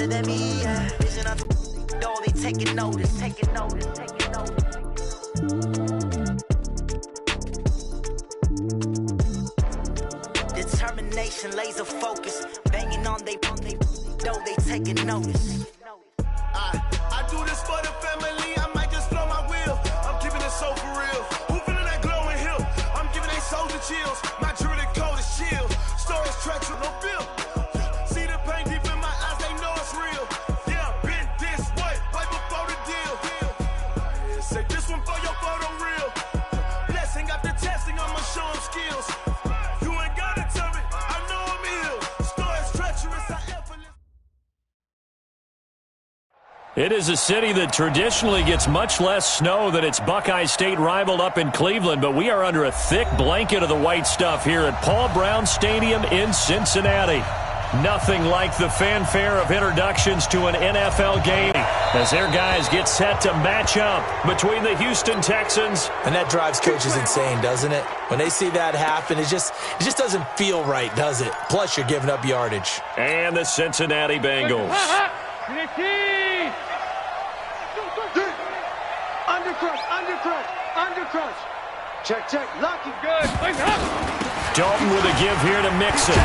better than me, yeah. Vision of all they taking notice, taking notice, taking notice. Determination, laser focus, banging on they though they taking notice. I do this for the family, I might just blow my wheel. I'm keeping it so for real. Who feeling that glowing hill? I'm giving they soldier chills. My jewelry code is chill. Storage treacherous, no bill. See the pain deep in my eyes, they know it's real. Yeah, been this way, way before the deal. Say this one for your photo reel. Blessing after testing, I'ma show them skills. You ain't gotta tell me, I know I'm ill. Storage treacherous, I effortless. It is a city that traditionally gets much less snow than its Buckeye State rival up in Cleveland, but we are under a thick blanket of the white stuff here at Paul Brown Stadium in Cincinnati. Nothing like the fanfare of introductions to an NFL game as their guys get set to match up between the Houston Texans. And that drives coaches insane, doesn't it? When they see that happen, it just doesn't feel right, does it? Plus, you're giving up yardage. And the Cincinnati Bengals. Undercrush. Check. Lucky, good. Dalton with a give here to Mixon.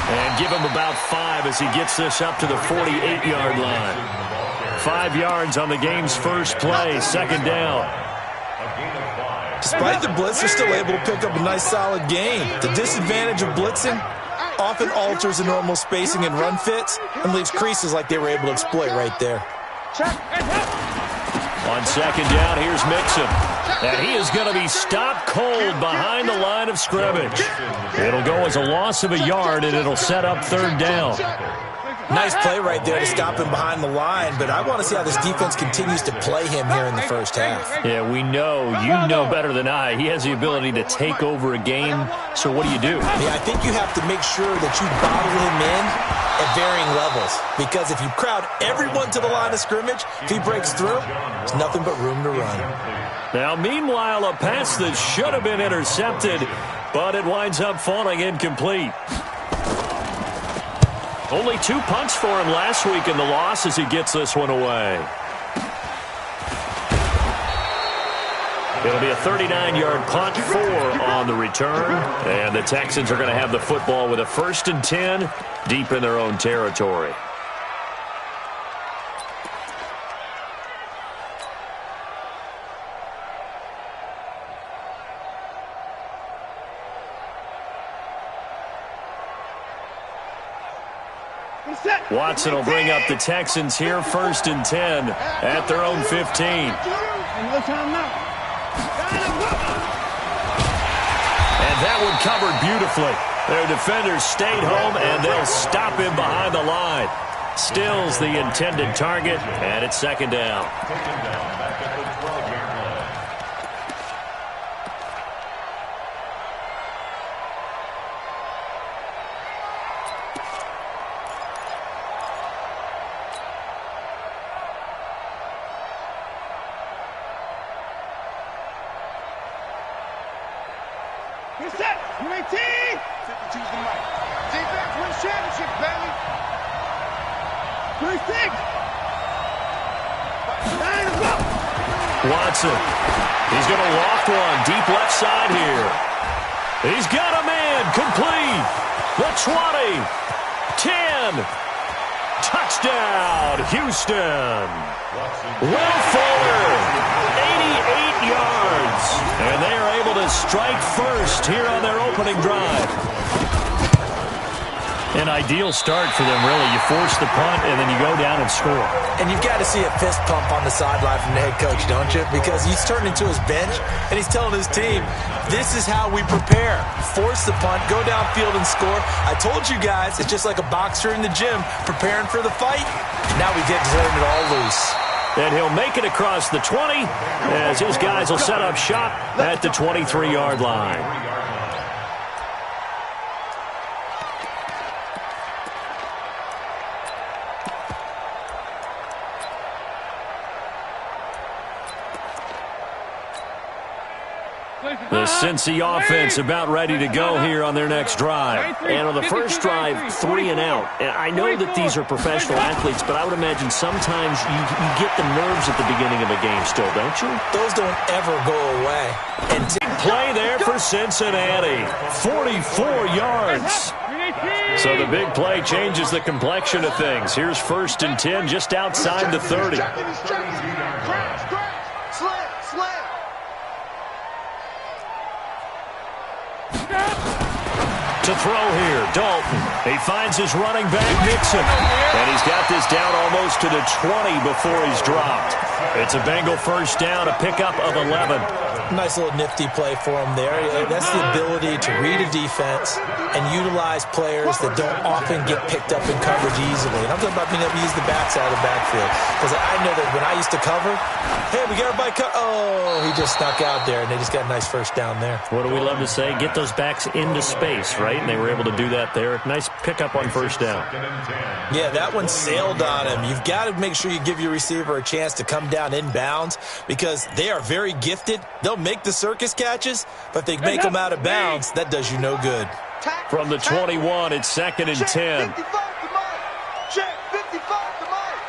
And give him about 5 as he gets this up to the 48-yard line. 5 yards on the game's first play, second down. Despite the blitz, they're still able to pick up a nice, solid gain. The disadvantage of blitzing often alters the normal spacing and run fits and leaves creases like they were able to exploit right there. On second down, here's Mixon. And he is going to be stopped cold behind the line of scrimmage. It'll go as a loss of a yard, and it'll set up third down. Nice play right there to stop him behind the line, but I want to see how this defense continues to play him here in the first half. Yeah, we know. You know better than I. He has the ability to take over a game, so what do you do? Yeah, I think you have to make sure that you bottle him in at varying levels, because if you crowd everyone to the line of scrimmage, if he breaks through, there's nothing but room to run. Now, meanwhile, a pass that should have been intercepted, but it winds up falling incomplete. Only 2 punts for him last week in the loss as he gets this one away. It'll be a 39-yard punt, 4 on the return. And the Texans are going to have the football with a 1st and 10 deep in their own territory. Watson will bring up the Texans here, 1st and 10 at their own 15. And that one covered beautifully. Their defenders stayed home, and they'll stop him behind the line. Still's the intended target, and it's second down. Watson, he's going to loft one deep left side here. He's got a man complete. The 20, 10, touchdown, Houston. Will Fuller, 88 yards. And they are able to strike first here on their opening drive. An ideal start for them, really. You force the punt, and then you go down and score. And you've got to see a fist pump on the sideline from the head coach, don't you? Because he's turned into his bench, and he's telling his team, this is how we prepare. Force the punt, go downfield and score. I told you guys, it's just like a boxer in the gym preparing for the fight. Now we get to turn it all loose. And he'll make it across the 20 as his guys will set up shop at the 23-yard line. The Cincy offense about ready to go here on their next drive. And on the first drive, 3 and out. And I know that these are professional athletes, but I would imagine sometimes you get the nerves at the beginning of a game still, don't you? Those don't ever go away. And play there for Cincinnati. 44 yards. So the big play changes the complexion of things. Here's 1st and 10 just outside the 30. To throw here, Dalton. He finds his running back, Nixon. And he's got this down almost to the 20 before he's dropped. It's a Bengal first down, a pickup of 11. Nice little nifty play for him there. That's the ability to read a defense and utilize players that don't often get picked up in coverage easily. And I'm talking about being able to use the backside of the backfield. Because I know that when I used to cover, hey, we got everybody oh, he just snuck out there, and they just got a nice first down there. What do we love to say? Get those backs into space, right? And they were able to do that there. Nice pickup on first down. Yeah, that one sailed on him. You've got to make sure you give your receiver a chance to come down inbounds because they are very gifted. They'll make the circus catches, but if they make them out of bounds, that does you no good. From the 21, it's 2nd and 10. Check 55 to Mike.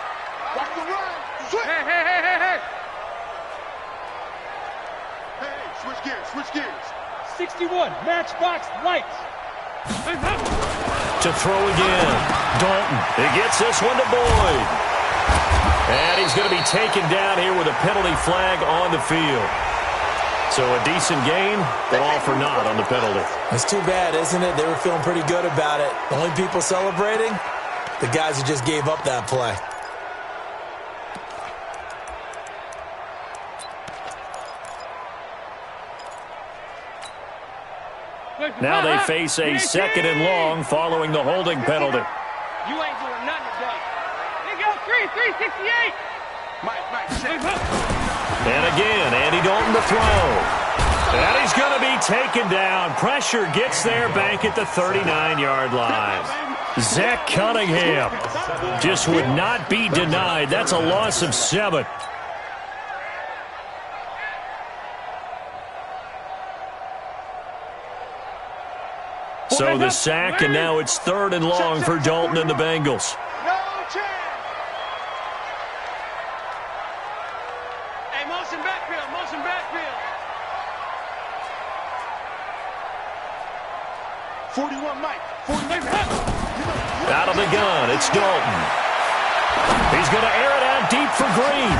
Watch the run. Switch. Hey. Hey, switch gears. 61, matchbox lights. To throw again. Dalton. He gets this one to Boyd. And he's going to be taken down here with a penalty flag on the field. So a decent gain, but all for naught on the penalty. It's too bad, isn't it? They were feeling pretty good about it. The only people celebrating, the guys who just gave up that play. Now they face a 2nd and long following the holding penalty. You ain't doing nothing today. They go 368. And again, Andy Dalton to throw. And he's going to be taken down. Pressure gets there back at the 39-yard line. Zach Cunningham just would not be denied. That's a loss of 7. So the sack, and now it's 3rd and long for Dalton and the Bengals. No chance. Hey, motion backfield. 41, Mike. 41. Out of the gun, it's Dalton. He's going to air it out deep for Green.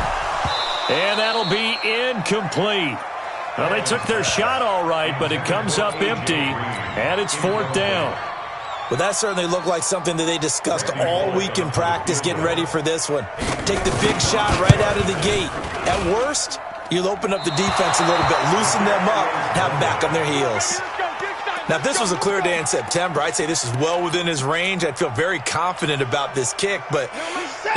And that'll be incomplete. Well, they took their shot all right, but it comes up empty, and it's 4th down. Well, that certainly looked like something that they discussed all week in practice getting ready for this one. Take the big shot right out of the gate. At worst, you'll open up the defense a little bit, loosen them up, and have them back on their heels. Now, if this was a clear day in September, I'd say this is well within his range. I'd feel very confident about this kick, but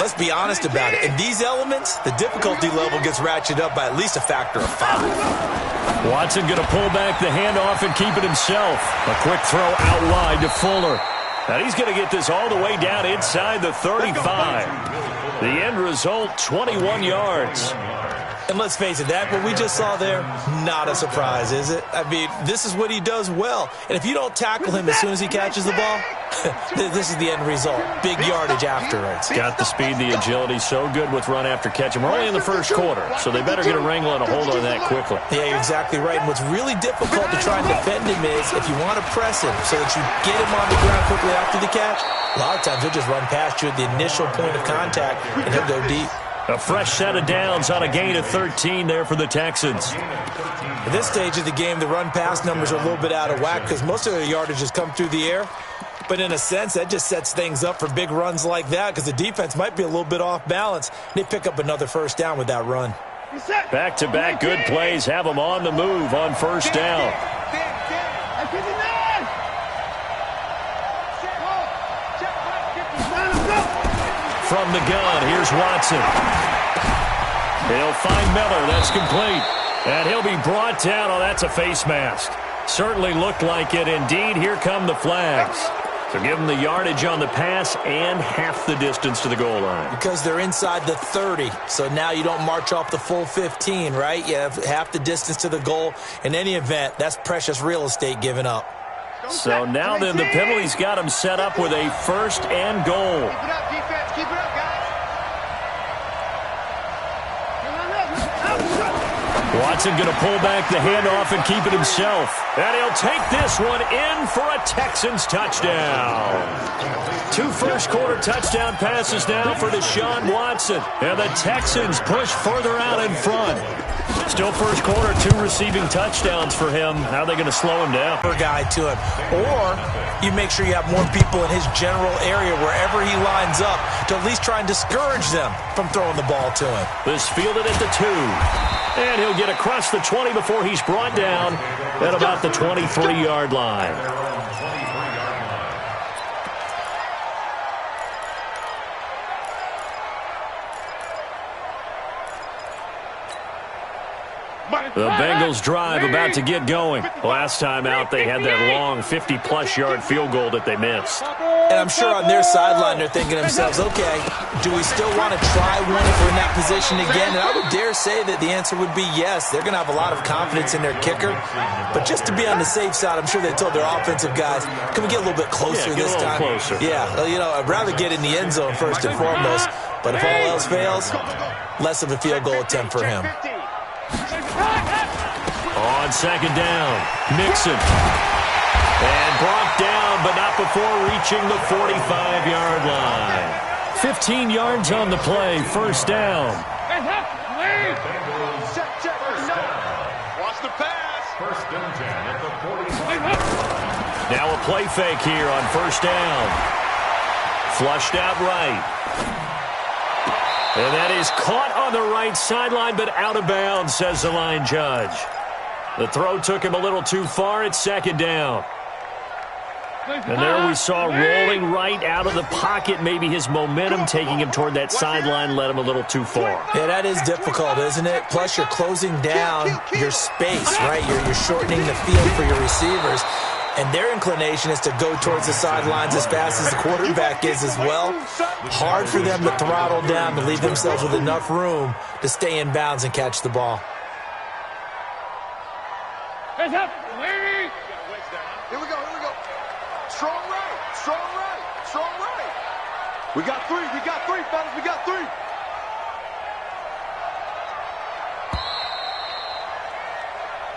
let's be honest about it. In these elements, the difficulty level gets ratcheted up by at least a factor of 5. Watson going to pull back the handoff and keep it himself. A quick throw out wide to Fuller. And he's going to get this all the way down inside the 35. The end result, 21 yards. And let's face it, that what we just saw there, not a surprise, is it? I mean, this is what he does well. And if you don't tackle him as soon as he catches the ball, this is the end result. Big yardage afterwards. Got the speed, the agility, so good with run after catch. And we're only in the first quarter, so they better get a wrangle and a hold on that quickly. Yeah, you're exactly right. And what's really difficult to try and defend him is if you want to press him so that you get him on the ground quickly after the catch, a lot of times he'll just run past you at the initial point of contact, and he'll go deep. A fresh set of downs on a gain of 13 there for the Texans. At this stage of the game, the run-pass numbers are a little bit out of whack because most of their yardage has come through the air. But in a sense, that just sets things up for big runs like that because the defense might be a little bit off balance. They pick up another first down with that run. Back-to-back good plays have them on the move on first down. From the gun, here's Watson. He'll find Miller. That's complete. And he'll be brought down. Oh, that's a face mask. Certainly looked like it. Indeed, here come the flags. So give them the yardage on the pass and half the distance to the goal line. Because they're inside the 30, so now you don't march off the full 15, right? You have half the distance to the goal. In any event, that's precious real estate given up. So now then, the penalty's got him set up with a 1st and goal. Keep it up, defense. Keep it up, guys. Watson going to pull back the handoff and keep it himself. And he'll take this one in for a Texans touchdown. 2 first-quarter touchdown passes now for Deshaun Watson. And the Texans push further out in front. Still first quarter, 2 receiving touchdowns for him. How are they going to slow him down? Per guy to him. Or you make sure you have more people in his general area wherever he lines up to at least try and discourage them from throwing the ball to him. This fielded at the 2. And he'll get across the 20 before he's brought down at about the 23-yard line. The Bengals drive about to get going. Last time out, they had that long 50-plus yard field goal that they missed. And I'm sure on their sideline, they're thinking to themselves, okay, do we still want to try one if we're in that position again? And I would dare say that the answer would be yes. They're going to have a lot of confidence in their kicker. But just to be on the safe side, I'm sure they told their offensive guys, can we get a little bit closer this time? Closer. Yeah, you know, I'd rather get in the end zone first and foremost. But if all else fails, less of a field goal attempt for him. On 2nd down, Mixon. And brought down, but not before reaching the 45-yard line. 15 yards on the play, 1st down. Check. Watch the pass. 1st and 10 at the 45. Now a play fake here on 1st down. Flushed out right. And that is caught on the right sideline, but out of bounds, says the line judge. The throw took him a little too far at 2nd down. And there we saw rolling right out of the pocket. Maybe his momentum taking him toward that sideline led him a little too far. Yeah, that is difficult, isn't it? Plus, you're closing down your space, right? You're shortening the field for your receivers. And their inclination is to go towards the sidelines as fast as the quarterback is as well. Hard for them to throttle down to leave themselves with enough room to stay in bounds and catch the ball. Hands up, lady. Here we go. Strong right. We got three, fellas. We got 3.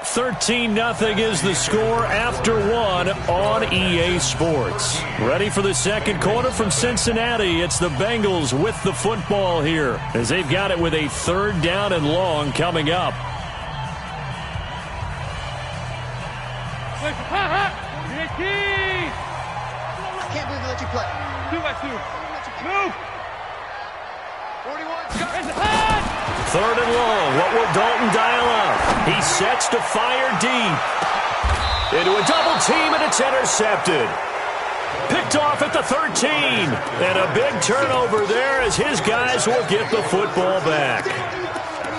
13-0 is the score after 1 on EA Sports. Ready for the 2nd quarter from Cincinnati. It's the Bengals with the football here as they've got it with a 3rd down and long coming up. I can't believe they let you play. 2-by-2. Move. 41. 3rd and long. What will Dalton dial up? He sets to fire deep. Into a double team, and it's intercepted. Picked off at the 13. And a big turnover there as his guys will get the football back.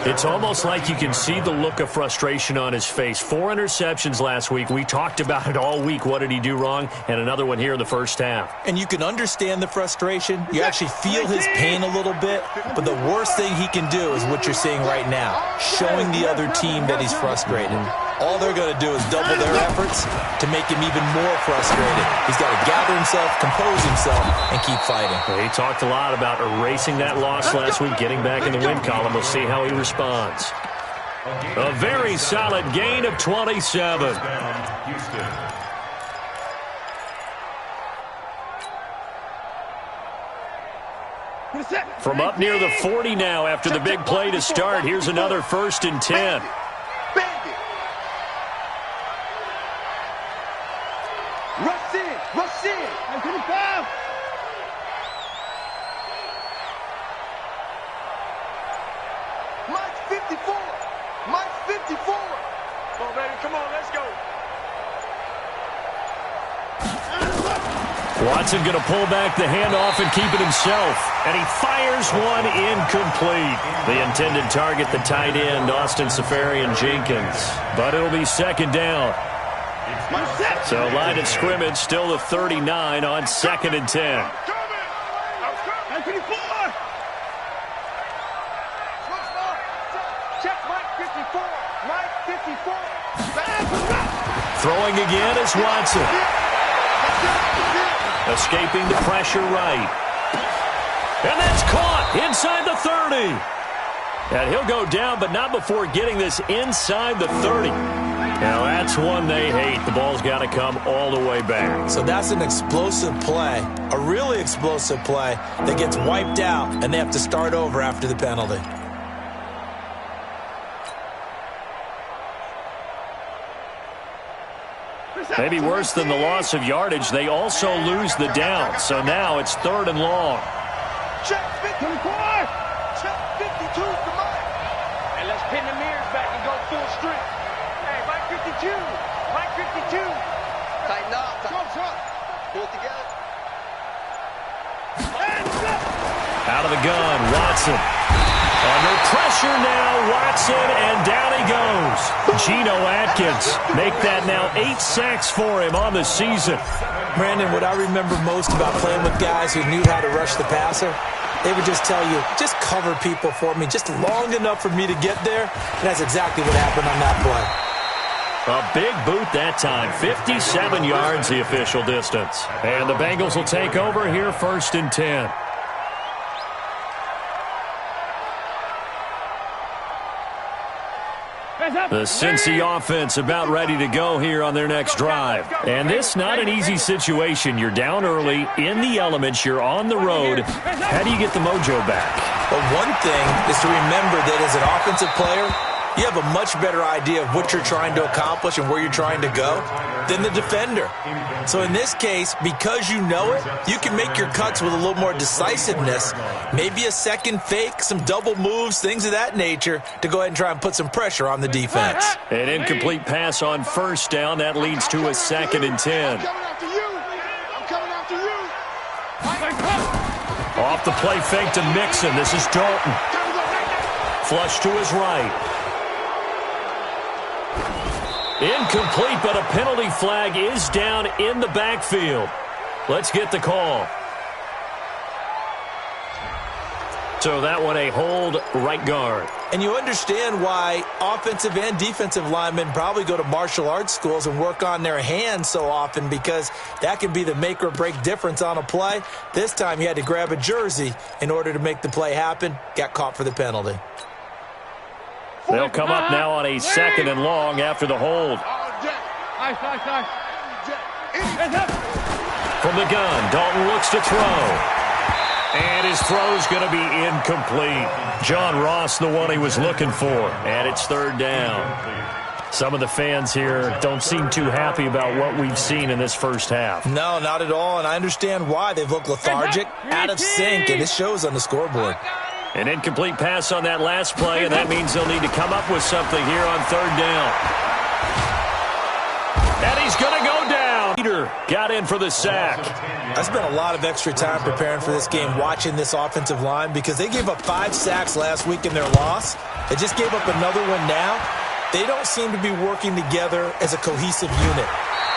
It's almost like you can see the look of frustration on his face. 4 interceptions last week. We talked about it all week. What did he do wrong? And another one here in the 1st half. And you can understand the frustration. You actually feel his pain a little bit. But the worst thing he can do is what you're seeing right now, showing the other team that he's frustrated. All they're going to do is double their efforts to make him even more frustrated. He's got to gather himself, compose himself, and keep fighting. Well, he talked a lot about erasing that loss last week, getting back in the win column. We'll see how he responds. A very solid gain of 27. From up near the 40 now after the big play to start, here's another 1st and 10. Rush in. 25. Mike 54. Come on, baby. Come on, let's go. Watson going to pull back the handoff and keep it himself. And he fires one incomplete. The intended target, the tight end, Austin Safarian-Jenkins. But it'll be 2nd down. So line of scrimmage still the 39 on 2nd and 10. Throwing again is Watson. Escaping the pressure right. And that's caught inside the 30. And he'll go down, but not before getting this inside the 30. Now, that's one they hate. The ball's got to come all the way back. So that's an explosive play, a really explosive play that gets wiped out, and they have to start over after the penalty. Maybe worse than the loss of yardage, they also lose the down. So now it's 3rd and long. Check 54. Check 52 to Mike. And let's pin the mirrors back and go full strength. Hey, Mike 52. Mike 52. Tighten up. Pull it together. Out of the gun, Watson. Under pressure now, Watson, and down he goes. Geno Atkins make that now 8 sacks for him on the season. Brandon, what I remember most about playing with guys who knew how to rush the passer, they would just tell you, just cover people for me, just long enough for me to get there. And that's exactly what happened on that play. A big boot that time, 57 yards the official distance. And the Bengals will take over here 1st and 10. The Cincy offense about ready to go here on their next drive. And this not an easy situation. You're down early, in the elements, you're on the road. How do you get the mojo back? Well, one thing is to remember that as an offensive player, you have a much better idea of what you're trying to accomplish and where you're trying to go than the defender. So in this case, because you know it, you can make your cuts with a little more decisiveness, maybe a second fake, some double moves, things of that nature, to go ahead and try and put some pressure on the defense. An incomplete pass on 1st down. That leads to a 2nd and 10. I'm coming after you. Off the play fake to Mixon. This is Dalton. Flush to his right. Incomplete, but a penalty flag is down in the backfield. Let's get the call. So that one a hold, right guard. And you understand why offensive and defensive linemen probably go to martial arts schools and work on their hands so often, because that can be the make or break difference on a play. This time he had to grab a jersey in order to make the play happen. Got caught for the penalty. They'll come up now on a 2nd and long after the hold. From the gun, Dalton looks to throw. And his throw's going to be incomplete. John Ross, the one he was looking for. And it's 3rd down. Some of the fans here don't seem too happy about what we've seen in this first half. No, not at all. And I understand why. They've looked lethargic, out of sync, and it shows on the scoreboard. An incomplete pass on that last play, and that means they'll need to come up with something here on 3rd down. And he's going to go down. Peter got in for the sack. I spent a lot of extra time preparing for this game, watching this offensive line, because they gave up 5 sacks last week in their loss. They just gave up another one now. They don't seem to be working together as a cohesive unit.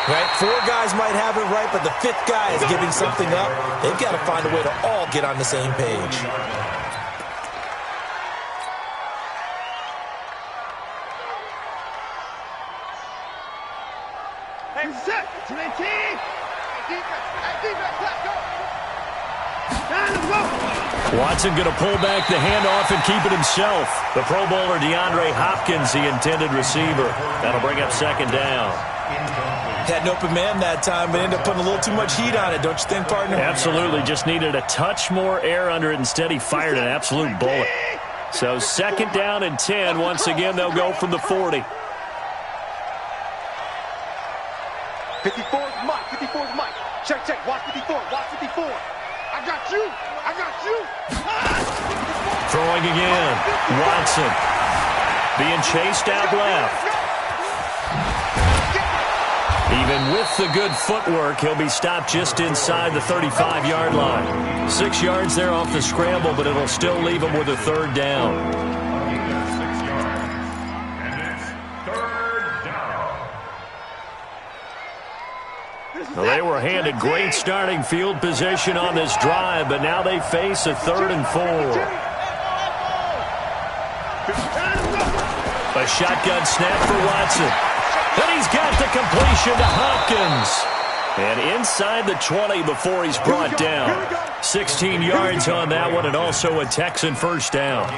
Right? 4 guys might have it right, but the 5th guy is giving something up. They've got to find a way to all get on the same page. Watson going to pull back the handoff and keep it himself. The Pro Bowler DeAndre Hopkins, the intended receiver. That'll bring up 2nd down. Had an open man that time, but ended up putting a little too much heat on it, don't you think, partner? Absolutely. Just needed a touch more air under it. Instead, he fired an absolute bullet. So 2nd down and 10. Once again, they'll go from the 40. 54's Mike. 54's Mike. Check, check. Watch 54. Watch 54. I got you. I got you. Throwing again. Watson. Being chased out left. Even with the good footwork, he'll be stopped just inside the 35-yard line. 6 yards there off the scramble, but it'll still leave him with a 3rd down. Well, they were handed great starting field position on this drive, but now they face a 3rd and 4. A shotgun snap for Watson. And he's got the completion to Hopkins. And inside the 20 before he's brought down. 16 yards on that one, and also a Texan first down.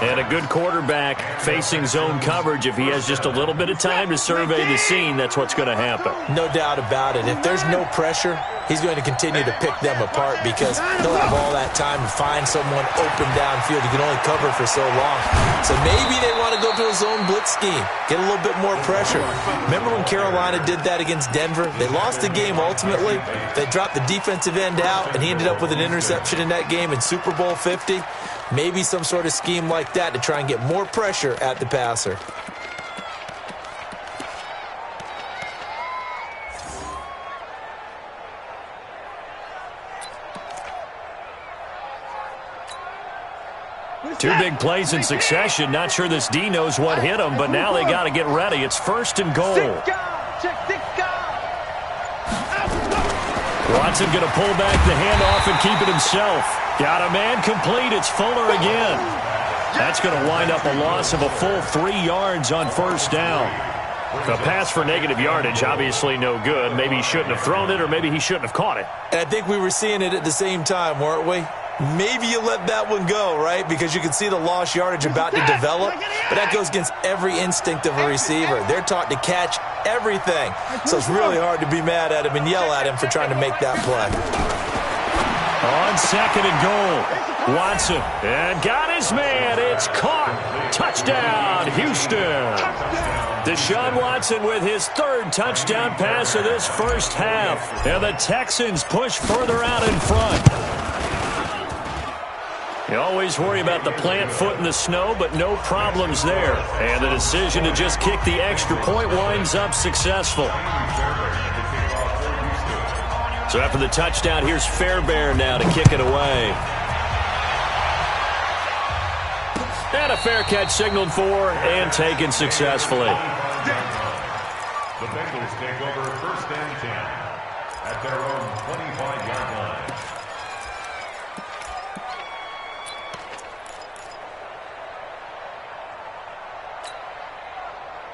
And a good quarterback facing zone coverage. If he has just a little bit of time to survey the scene, that's what's going to happen. No doubt about it. If there's no pressure, he's going to continue to pick them apart because he'll have all that time to find someone open downfield. He can only cover for so long. So maybe they want to go to a zone blitz scheme, get a little bit more pressure. Remember when Carolina did that against Denver? They lost the game ultimately. They dropped the defensive end out, and he ended up with an interception in that game in Super Bowl 50. Maybe some sort of scheme like that to try and get more pressure at the passer. Two big plays in succession. Not sure this D knows what hit him, but now they got to get ready. It's 1st and goal. Watson going to pull back the handoff and keep it himself. Got a man complete. It's Fuller again. That's going to wind up a loss of a full 3 yards on 1st down. A pass for negative yardage, obviously no good. Maybe he shouldn't have thrown it, or maybe he shouldn't have caught it. And I think we were seeing it at the same time, weren't we? Maybe you let that one go, right? Because you can see the lost yardage about to develop. But that goes against every instinct of a receiver. They're taught to catch everything. So it's really hard to be mad at him and yell at him for trying to make that play. On 2nd and goal, Watson. And got his man. It's caught. Touchdown, Houston. Deshaun Watson with his 3rd touchdown pass of this first half. And the Texans push further out in front. You always worry about the plant foot in the snow, but no problems there. And the decision to just kick the extra point winds up successful. So after the touchdown, here's Fairbairn now to kick it away. And a fair catch signaled for and taken successfully. The Bengals take over 1st and 10 at their own 25-yard line.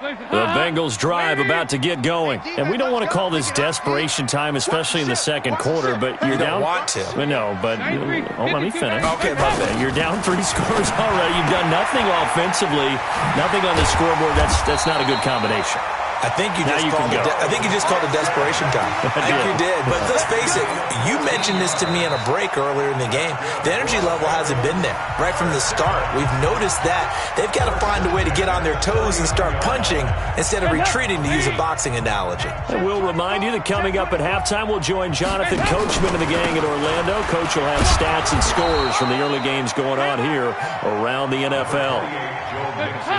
The Bengals drive about to get going. And we don't want to call this desperation time, especially in the 2nd quarter, but you're down. Want to. No, but let me finish. Okay, my bad. You're down 3 scores already. You've done nothing offensively, nothing on the scoreboard. That's not a good combination. I think you just called it desperation time. I think you did. But let's face it, you mentioned this to me in a break earlier in the game. The energy level hasn't been there right from the start. We've noticed that. They've got to find a way to get on their toes and start punching instead of retreating, to use a boxing analogy. And we'll remind you that coming up at halftime, we'll join Jonathan Coachman and the gang in Orlando. Coach will have stats and scores from the early games going on here around the NFL.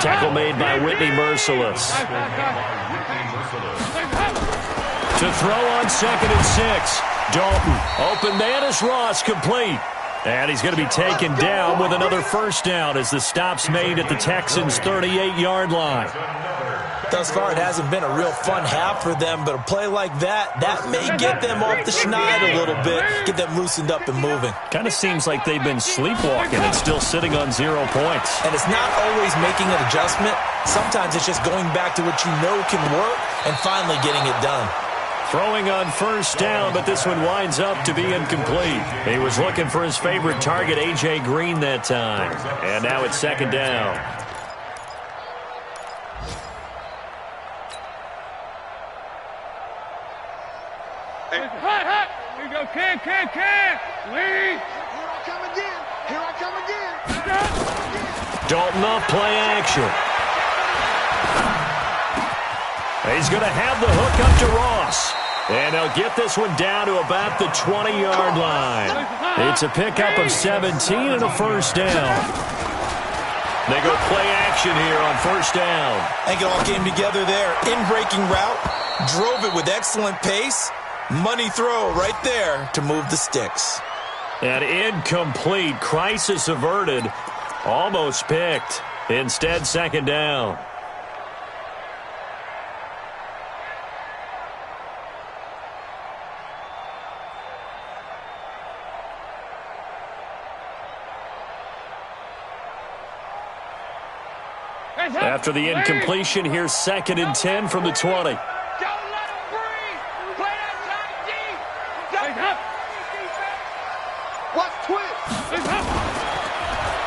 Tackle made by Whitney Merciless. To throw on 2nd and 6. Dalton. Open man is Ross, complete. And he's going to be taken down with another first down as the stop's made at the Texans' 38-yard line. Thus far, it hasn't been a real fun half for them, but a play like that may get them off the schneid a little bit, get them loosened up and moving. Kind of seems like they've been sleepwalking and still sitting on 0 points. And it's not always making an adjustment. Sometimes it's just going back to what you know can work and finally getting it done. Throwing on first down, but this one winds up to be incomplete. He was looking for his favorite target, A.J. Green, that time. And now it's 2nd down. Here we go, can, lead. Here I come again. Dalton off play action. He's going to have the hook up to Ross. And they'll get this one down to about the 20-yard line. It's a pickup of 17 and a first down. They go play action here on first down. I think it all came together there. In-breaking route, drove it with excellent pace. Money throw right there to move the sticks. And incomplete. Crisis averted. Almost picked. Instead, 2nd down. After the incompletion, here's 2nd and 10 from the 20.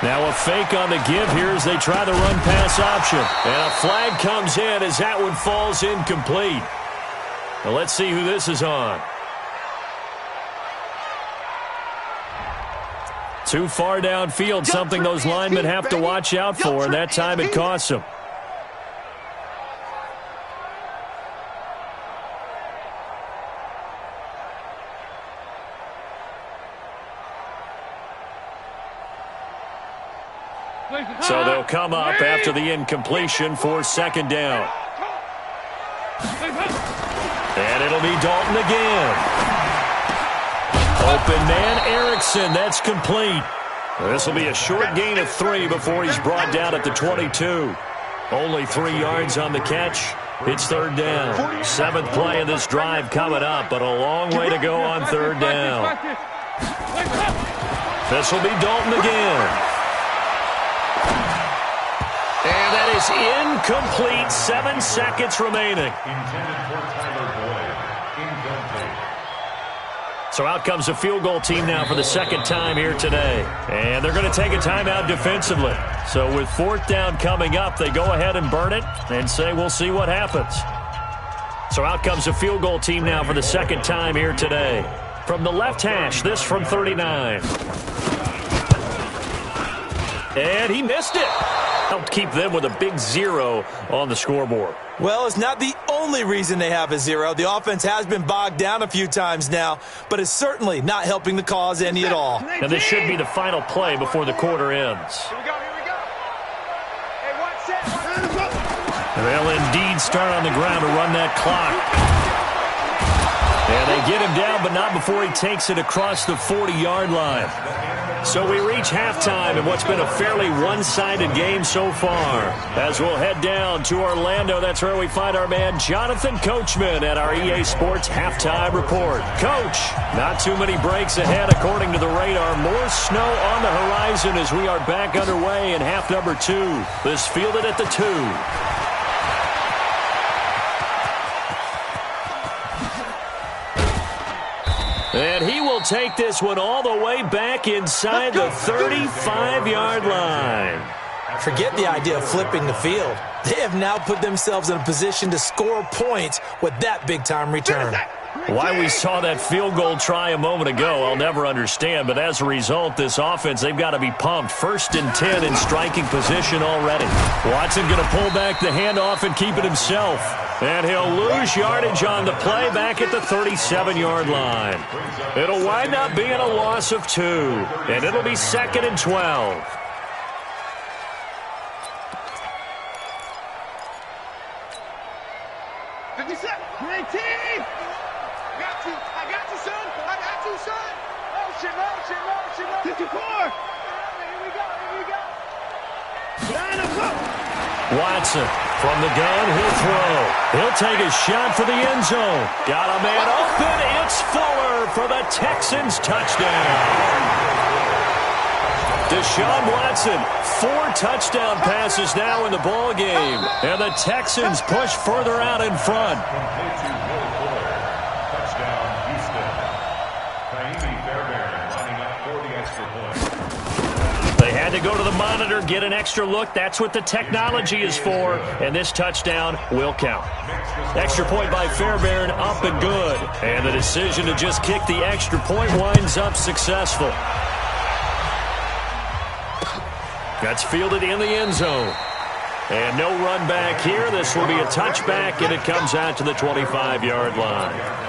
Now a fake on the give here as they try the run-pass option. And a flag comes in as that one falls incomplete. Now let's see who this is on. Too far downfield, something those linemen have to watch out for, and that time it costs them. So they'll come up after the incompletion for 2nd down. And it'll be Dalton again. Open man, Erickson. That's complete. This will be a short gain of 3 before he's brought down at the 22. Only 3 yards on the catch. It's 3rd down. 7th play of this drive coming up, but a long way to go on 3rd down. This will be Dalton again. And that is incomplete. 7 seconds remaining. So out comes a field goal team now for the 2nd time here today. And they're going to take a timeout defensively. So with 4th down coming up, they go ahead and burn it and say we'll see what happens. So out comes a field goal team now for the 2nd time here today. From the left hash, this from 39. And he missed it. Helped keep them with a big 0 on the scoreboard. Well, it's not the only reason they have a 0. The offense has been bogged down a few times now, but it's certainly not helping the cause any at all. And this should be the final play before the quarter ends. Here we go, here we go. Hey, watch that. They'll indeed start on the ground to run that clock. And they get him down, but not before he takes it across the 40-yard line. So we reach halftime in what's been a fairly one-sided game so far. As we'll head down to Orlando, that's where we find our man Jonathan Coachman at our EA Sports Halftime Report. Coach, not too many breaks ahead according to the radar. More snow on the horizon as we are back underway in half number 2. This fielded at the 2. And he will take this one all the way back inside the 35-yard line. Forget the idea of flipping the field. They have now put themselves in a position to score points with that big-time return. Why we saw that field goal try a moment ago, I'll never understand. But as a result, this offense, they've got to be pumped. 1st and 10 in striking position already. Watson going to pull back the handoff and keep it himself. And he'll lose yardage on the play back at the 37-yard line. It'll wind up being a loss of 2. And it'll be 2nd and 12. Watson from the gun, he'll throw. He'll take a shot for the end zone. Got a man open. It's Fuller for the Texans touchdown. Deshaun Watson, 4 touchdown passes now in the ball game. And the Texans push further out in front. Had to go to the monitor, get an extra look. That's what the technology is for. And this touchdown will count. Extra point by Fairbairn, up and good. And the decision to just kick the extra point winds up successful. That's fielded in the end zone. And no run back here. This will be a touchback, and it comes out to the 25-yard line.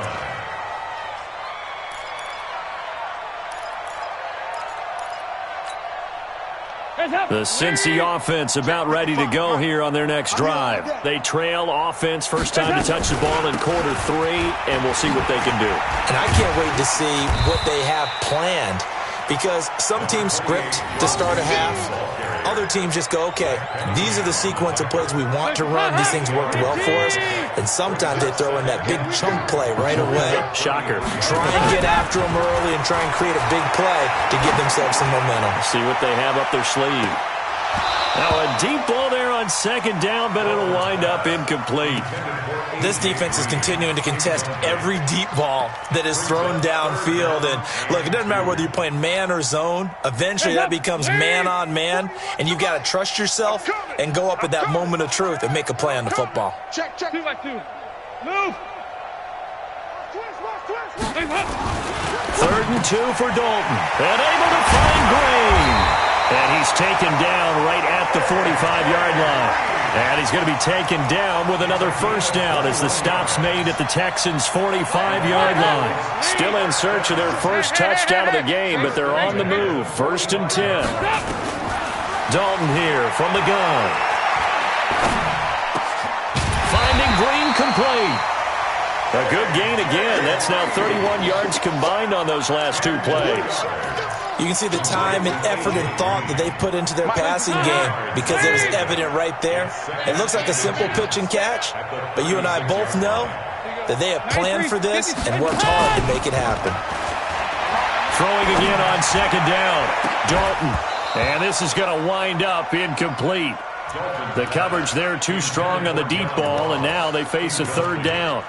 The Cincy offense about ready to go here on their next drive. They trail offense, first time to touch the ball in quarter 3, and we'll see what they can do. And I can't wait to see what they have planned, because some teams script to start a half. Other teams just go, okay, these are the sequence of plays we want to run. These things worked well for us. And sometimes they throw in that big chunk play right away. Shocker. Try and get after them early and try and create a big play to give themselves some momentum. See what they have up their sleeve. Now a deep ball there on second down, but it'll wind up incomplete. This defense is continuing to contest every deep ball that is thrown downfield. And look, it doesn't matter whether you're playing man or zone. Eventually that becomes man on man, and you've got to trust yourself and go up at that moment of truth and make a play on the football. Check. 2 by 2. Move. 3rd and 2 for Dalton. And able to find Green. And he's taken down right at the 45-yard line. And he's going to be taken down with another first down as the stop's made at the Texans' 45-yard line. Still in search of their first touchdown of the game, but they're on the move. 1st and 10. Dalton here from the gun. Finding Green complete. A good gain again. That's now 31 yards combined on those last 2 plays. You can see the time and effort and thought that they put into their passing game because it was evident right there. It looks like a simple pitch and catch, but you and I both know that they have planned for this and worked hard to make it happen. Throwing again on second down. Dalton. And this is going to wind up incomplete. The coverage there too strong on the deep ball, and now they face a 3rd down.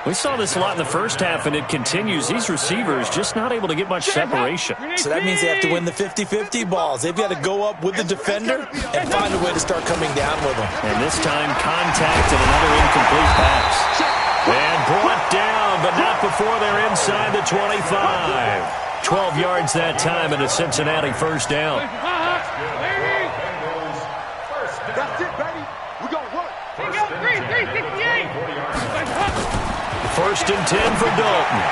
We saw this a lot in the first half, and it continues. These receivers just not able to get much separation. So that means they have to win the 50-50 balls. They've got to go up with the defender and find a way to start coming down with them. And this time, contact and another incomplete pass. And brought down, but not before they're inside the 25. 12 yards that time and a Cincinnati first down. That's it, baby. We're going to work. 368. 1st and 10 for Dalton.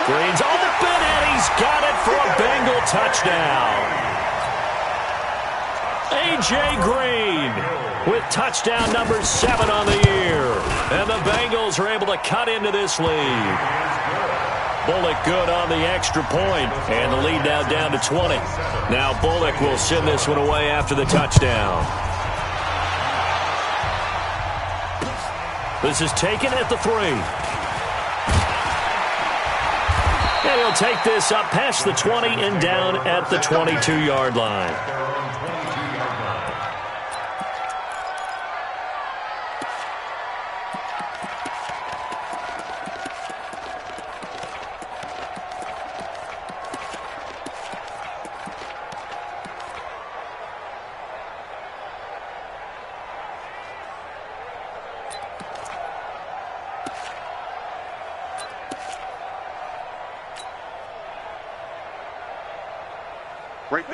Green's open, and he's got it for a Bengal touchdown. A.J. Green with touchdown number 7 on the year. And the Bengals are able to cut into this lead. Bullock good on the extra point, and the lead now down to 20. Now Bullock will send this one away after the touchdown. This is taken at the 3. And he'll take this up past the 20 and down at the 22-yard line.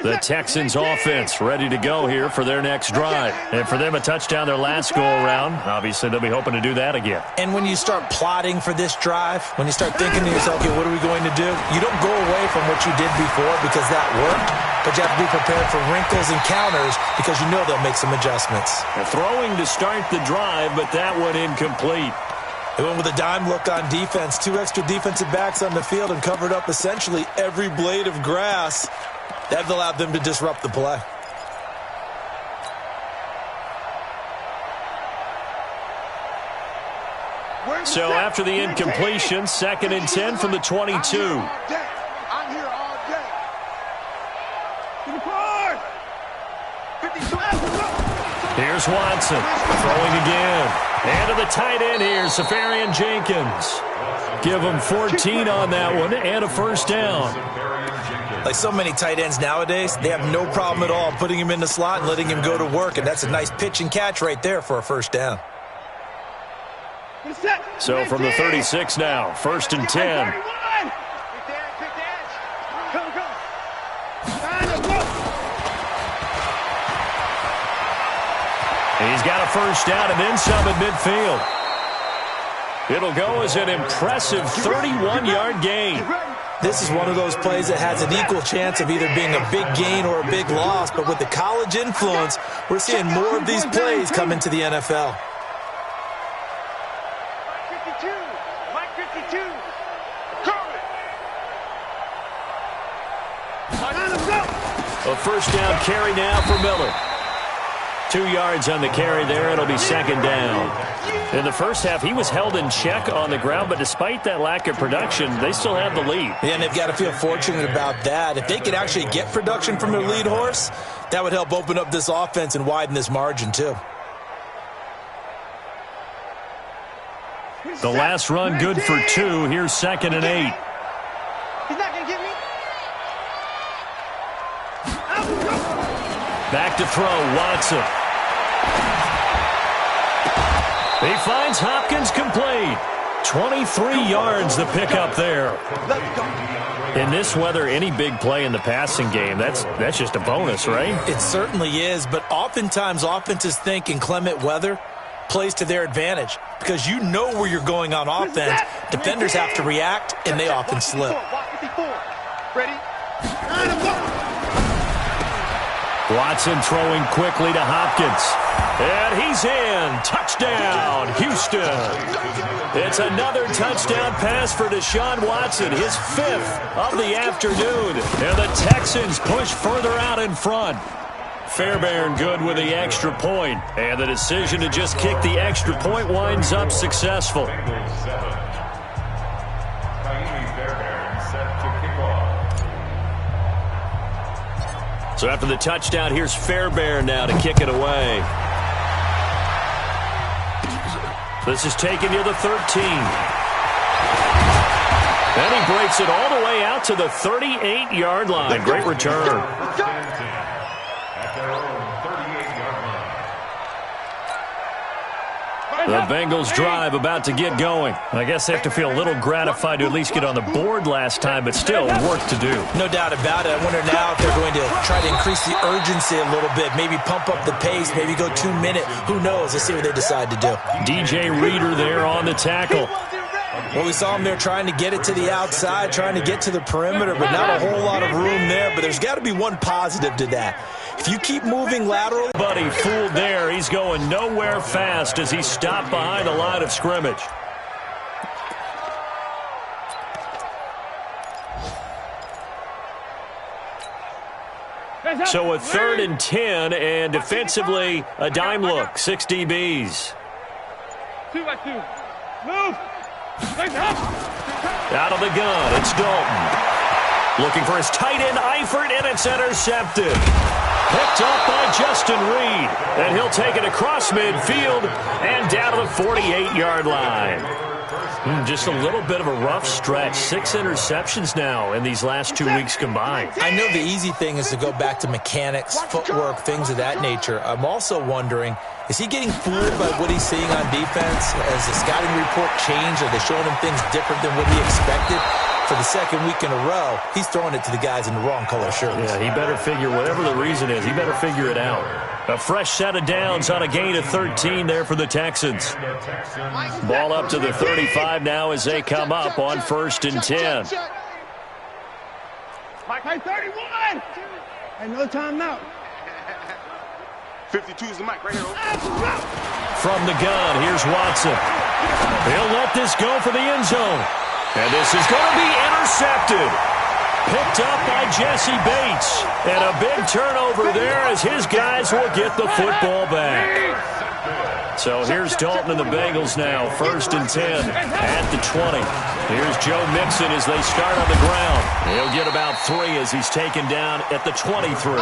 The Texans offense ready to go here for their next drive. And for them, a touchdown their last go-around. Obviously, they'll be hoping to do that again. And when you start plotting for this drive, when you start thinking to yourself, okay, what are we going to do? You don't go away from what you did before because that worked, but you have to be prepared for wrinkles and counters because you know they'll make some adjustments. They're throwing to start the drive, but that one incomplete. They went with a dime look on defense. 2 extra defensive backs on the field and covered up essentially every blade of grass. That allowed them to disrupt the play. So after the incompletion, 2nd and 10 from the 22. I'm here all day. Here's Watson throwing again. And to the tight end here, Safarian Jenkins. Give him 14 on that one and a first down. Like so many tight ends nowadays, they have no problem at all putting him in the slot and letting him go to work, and that's a nice pitch and catch right there for a first down. So from the 36 now, 1st and 10. He's got a first down and then some at midfield. It'll go as an impressive 31-yard gain. This is one of those plays that has an equal chance of either being a big gain or a big loss, but with the college influence, we're seeing more of these plays come into the NFL. Mike 52. A first down carry now for Miller. 2 yards on the carry there. It'll be second down. In the first half, he was held in check on the ground, but despite that lack of production, they still have the lead. Yeah, and they've got to feel fortunate about that. If they could actually get production from their lead horse, that would help open up this offense and widen this margin too. The last run good for 2. Here's second and 8. He's not going to get me. Back to throw, Watson. He finds Hopkins complete. 23 yards the pickup there. In this weather, any big play in the passing game, that's just a bonus, right? It certainly is, but oftentimes offenses think inclement weather plays to their advantage because you know where you're going on offense. Defenders have to react, and they often slip. Ready? Watson throwing quickly to Hopkins. And he's in. Touchdown, Houston. It's another touchdown pass for Deshaun Watson, his 5th of the afternoon. And the Texans push further out in front. Fairbairn good with the extra point. And the decision to just kick the extra point winds up successful. So after the touchdown, here's Fairbairn now to kick it away. This is taken near the 13. And he breaks it all the way out to the 38-yard line. Great return. The Bengals drive about to get going. I guess they have to feel a little gratified to at least get on the board last time, but still work to do. No doubt about it. I wonder now if they're going to try to increase the urgency a little bit, maybe pump up the pace, maybe go 2 minute. Who knows? Let's see what they decide to do. DJ Reader there on the tackle. Well, we saw him there trying to get it to the outside, trying to get to the perimeter, but not a whole lot of room there. But there's got to be one positive to that. If you keep moving lateral. Buddy fooled there. He's going nowhere fast as he stopped behind the line of scrimmage. So a 3rd and 10, and defensively a dime look. 6 DBs. 2 by 2. Move. Out of the gun, it's Dalton. Looking for his tight end, Eifert, and it's intercepted. Picked up by Justin Reed. And he'll take it across midfield and down to the 48-yard line. Just a little bit of a rough stretch. 6 interceptions now in these last 2 weeks combined. I know the easy thing is to go back to mechanics, footwork, things of that nature. I'm also wondering, is he getting fooled by what he's seeing on defense? Has the scouting report changed? Are they showing him things different than what he expected? For the second week in a row, he's throwing it to the guys in the wrong color shirts. Yeah, he better figure, whatever the reason is, he better figure it out. A fresh set of downs on a gain of 13 there for the Texans. Ball up to the 35 now as they come up on 1st and 10. Mike, 31! And no timeout. 52 is the mic right here. From the gun, here's Watson. He'll let this go for the end zone. And this is going to be intercepted. Picked up by Jesse Bates. And a big turnover there as his guys will get the football back. So here's Dalton and the Bengals now. 1st and 10 at the 20. Here's Joe Mixon as they start on the ground. He'll get about 3 as he's taken down at the 23.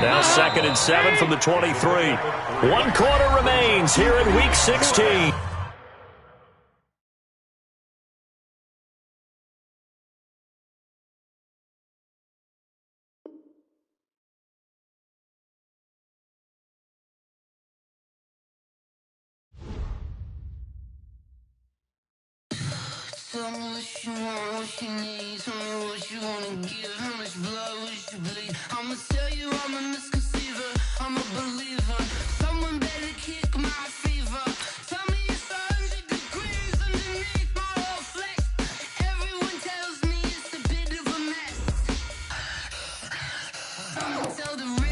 Now 2nd and 7 from the 23. 1 quarter remains here in Week 16. Tell me what you want, what you need. Tell me what you wanna give. How much blood would you bleed? I'ma tell you I'm a misconceiver. I'm a believer. Someone better kick my fever. Tell me it's 100 degrees underneath my whole flesh. Everyone tells me it's a bit of a mess. I'ma tell the real.